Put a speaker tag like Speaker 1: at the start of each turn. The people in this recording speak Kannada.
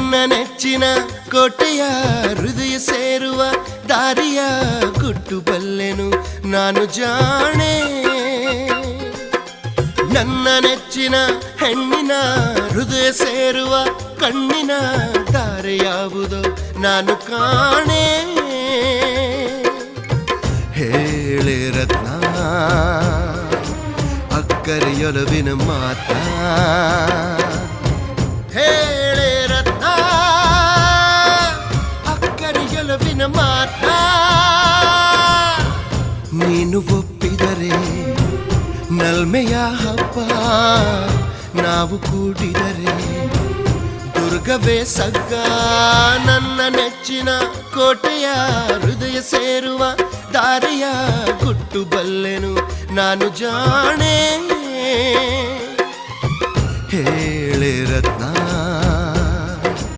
Speaker 1: ನನ್ನ ನೆಚ್ಚಿನ ಕೋಟೆಯ ಹೃದಯ ಸೇರುವ ದಾರಿಯ ಗುಟ್ಟು ಬಲ್ಲೆನು ನಾನು ಜಾಣೆ. ನನ್ನ ನೆಚ್ಚಿನ ಹೆಣ್ಣಿನ ಹೃದಯ ಸೇರುವ ಕಣ್ಣಿನ ತಾರೆ ಯಾವುದೋ ನಾನು ಕಾಣೆ. ಹೇಳೆ ರತ್ನ ಅಕ್ಕರೆಯೊಲವಿನ ಮಾತ, ಹೇಳೆ ರತ್ನ ಅಕ್ಕರೆಯೊಲವಿನ ಮಾತ. ನೀನು ಒಪ್ಪಿದರೆ ನಲ್ಮೆಯ ಹಬ್ಬ, ನಾವು ಕೂಡಿದರೆ ದುರ್ಗವೇ ಸಗ್ಗ. ನನ್ನ ನೆಚ್ಚಿನ ಕೋಟೆಯ ಹೃದಯ ಸೇರುವ ದಾರಿಯ ಗುಟ್ಟು ಬಲ್ಲೆನು ನಾನು ಜಾಣೆ. ಹೇಳೆ ರತ್ನ